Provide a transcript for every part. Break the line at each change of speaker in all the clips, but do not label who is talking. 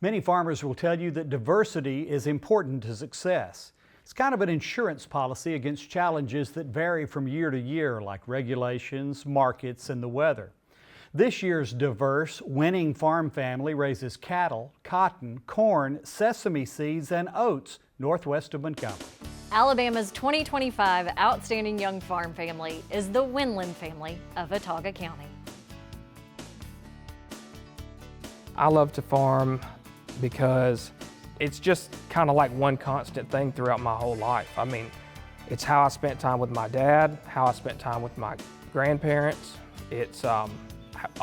Many farmers will tell you that diversity is important to success. It's kind of an insurance policy against challenges that vary from year to year, like regulations, markets, and the weather. This year's diverse, winning farm family raises cattle, cotton, corn, sesame seeds, and oats northwest of Montgomery.
Alabama's 2025 Outstanding Young Farm Family is the Wendlands family of Autauga County.
I love to farm because it's just kind of like one constant thing throughout my whole life. I mean, it's how I spent time with my dad, how I spent time with my grandparents. It's a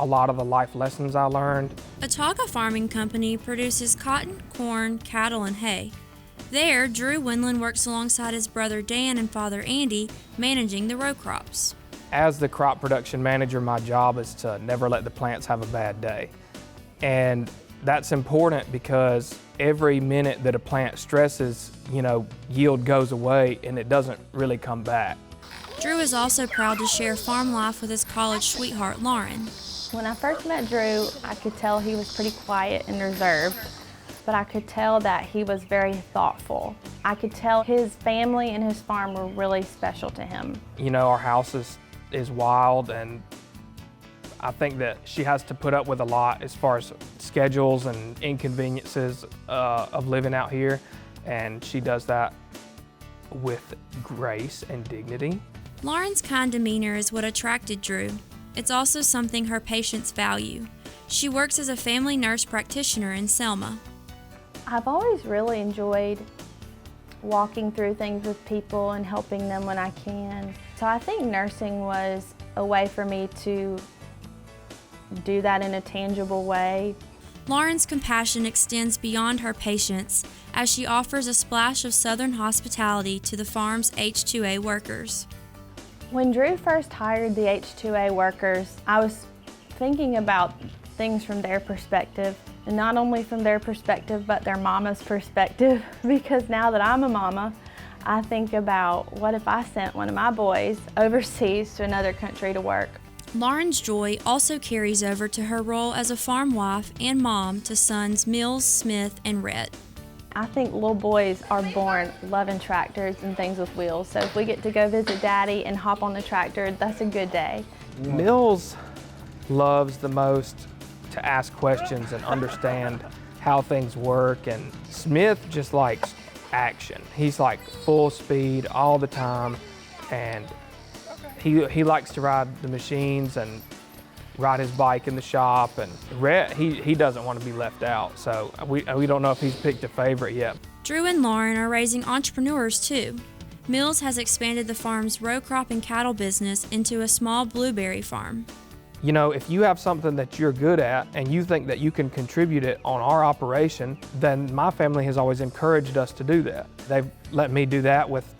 lot of the life lessons I learned.
Autauga Farming Company produces cotton, corn, cattle, and hay. There, Drew Wendland works alongside his brother Dan and father Andy, managing the row crops.
As the crop production manager, my job is to never let the plants have a bad day. And that's important because every minute that a plant stresses, yield goes away and it doesn't really come back.
Drew is also proud to share farm life with his college sweetheart, Lauren.
When I first met Drew, I could tell he was pretty quiet and reserved, but I could tell that he was very thoughtful. I could tell his family and his farm were really special to him.
Our house is wild, and I think that she has to put up with a lot as far as schedules and inconveniences of living out here, and she does that with grace and dignity.
Lauren's kind demeanor is what attracted Drew. It's also something her patients value. She works as a family nurse practitioner in Selma.
I've always really enjoyed walking through things with people and helping them when I can. So I think nursing was a way for me to do that in a tangible way.
Lauren's compassion extends beyond her patients as she offers a splash of Southern hospitality to the farm's H2A workers.
When Drew first hired the H2A workers, I was thinking about things from their perspective, and not only from their perspective, but their mama's perspective, because now that I'm a mama, I think about what if I sent one of my boys overseas to another country to work.
Lauren's joy also carries over to her role as a farm wife and mom to sons Mills, Smith, and Rhett.
I think little boys are born loving tractors and things with wheels, so if we get to go visit Daddy and hop on the tractor, that's a good day.
Mills loves the most to ask questions and understand how things work, and Smith just likes action. He's like full speed all the time, and he likes to ride the machines and ride his bike in the shop, and Rhett, he doesn't want to be left out, so we don't know if he's picked a favorite yet.
Drew and Lauren are raising entrepreneurs too. Mills has expanded the farm's row crop and cattle business into a small blueberry farm.
If you have something that you're good at and you think that you can contribute it on our operation, then my family has always encouraged us to do that. They've let me do that with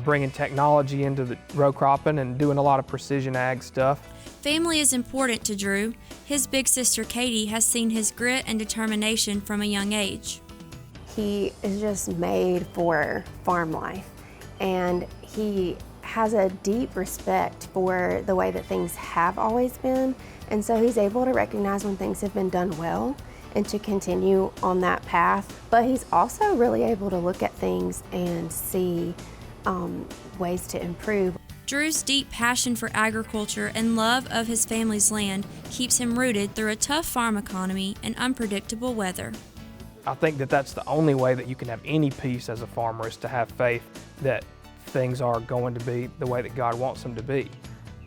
bringing technology into the row cropping and doing a lot of precision ag stuff.
Family is important to Drew. His big sister Katie has seen his grit and determination from a young age.
He is just made for farm life, and he has a deep respect for the way that things have always been, and so he's able to recognize when things have been done well and to continue on that path. But he's also really able to look at things and see ways to improve.
Drew's deep passion for agriculture and love of his family's land keeps him rooted through a tough farm economy and unpredictable weather.
I think that that's the only way that you can have any peace as a farmer, is to have faith that things are going to be the way that God wants them to be.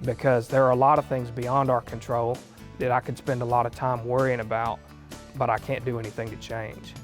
Because there are a lot of things beyond our control that I could spend a lot of time worrying about, but I can't do anything to change.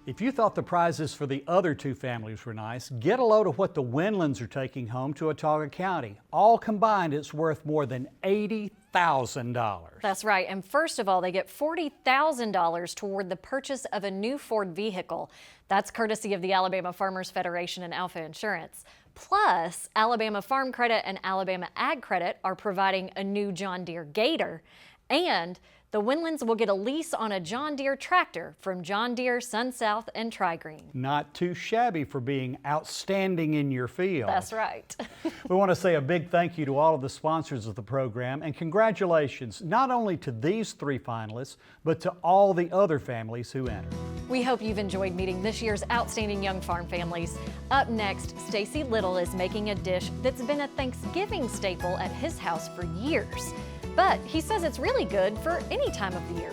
If you thought the prizes for the other two families were nice, get a load of what the Wendlands are taking home to Autauga County. All combined, it's worth more than $80,000.
That's right. And first of all, they get $40,000 toward the purchase of a new Ford vehicle. That's courtesy of the Alabama Farmers Federation and Alpha Insurance. Plus, Alabama Farm Credit and Alabama Ag Credit are providing a new John Deere Gator. And The Wendlands will get a lease on a John Deere tractor from John Deere, SunSouth, and Tri-Green.
Not too shabby for being outstanding in your field.
That's right.
We want to say a big thank you to all of the sponsors of the program, and congratulations not only to these 3 finalists, but to all the other families who entered.
We hope you've enjoyed meeting this year's outstanding young farm families. Up next, Stacy Little is making a dish that's been a Thanksgiving staple at his house for years. But he says it's really good for any time of the year.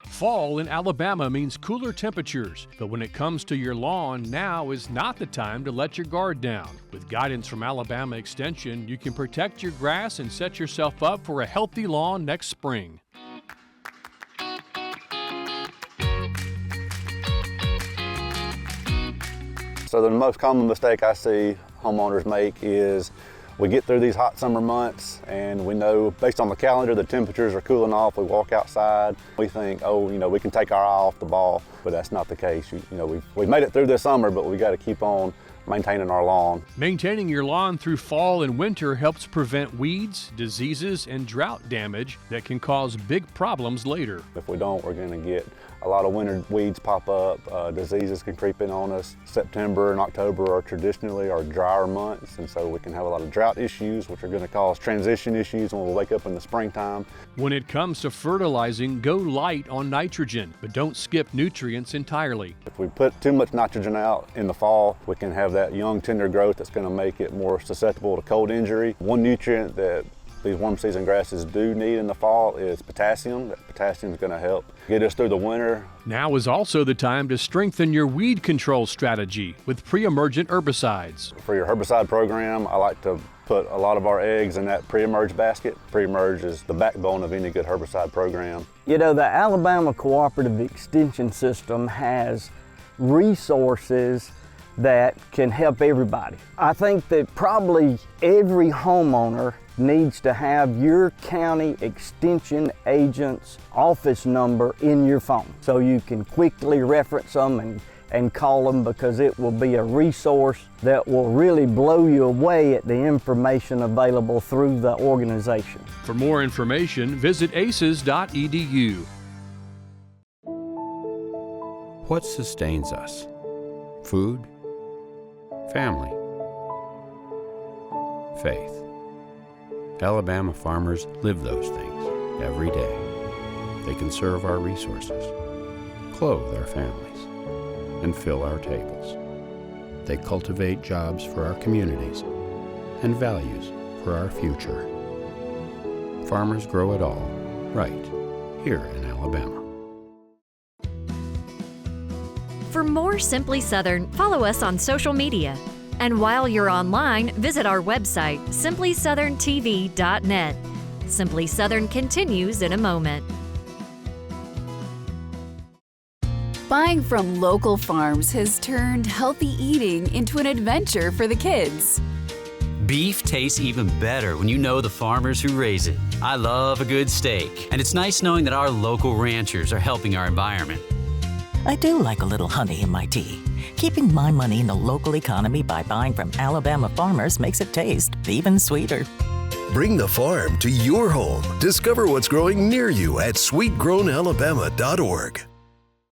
Fall in Alabama means cooler temperatures, but when it comes to your lawn, now is not the time to let your guard down. With guidance from Alabama Extension, you can protect your grass and set yourself up for a healthy lawn next spring.
So the most common mistake I see homeowners make is we get through these hot summer months and we know based on the calendar the temperatures are cooling off. We walk outside, we think, oh, we can take our eye off the ball, but that's not the case. We've made it through this summer, but we got to keep on maintaining our lawn.
Maintaining your lawn through fall and winter helps prevent weeds, diseases, and drought damage that can cause big problems later.
If we don't, we're going to get a lot of winter weeds pop up, diseases can creep in on us. September and October are traditionally our drier months, and so we can have a lot of drought issues, which are going to cause transition issues when we wake up in the springtime.
When it comes to fertilizing, go light on nitrogen, but don't skip nutrients entirely.
If we put too much nitrogen out in the fall, we can have that young tender growth that's going to make it more susceptible to cold injury. One nutrient that these warm season grasses do need in the fall is potassium. That potassium is going to help get us through the winter.
Now is also the time to strengthen your weed control strategy with pre-emergent herbicides.
For your herbicide program, I like to put a lot of our eggs in that pre-emerge basket. Pre-emerge is the backbone of any good herbicide program.
The Alabama Cooperative Extension System has resources that can help everybody. I think that probably every homeowner needs to have your county extension agent's office number in your phone so you can quickly reference them and call them, because it will be a resource that will really blow you away at the information available through the organization.
For more information, visit aces.edu.
What sustains us? Food? Family? Faith? Alabama farmers live those things every day. They conserve our resources, clothe our families, and fill our tables. They cultivate jobs for our communities and values for our future. Farmers grow it all right here in Alabama.
For more Simply Southern, follow us on social media. And while you're online, visit our website, simplysouthern.tv.net. Simply Southern continues in a moment.
Buying from local farms has turned healthy eating into an adventure for the kids.
Beef tastes even better when you know the farmers who raise it. I love a good steak, and it's nice knowing that our local ranchers are helping our environment.
I do like a little honey in my tea. Keeping my money in the local economy by buying from Alabama farmers makes it taste even sweeter.
Bring the farm to your home. Discover what's growing near you at sweetgrownalabama.org.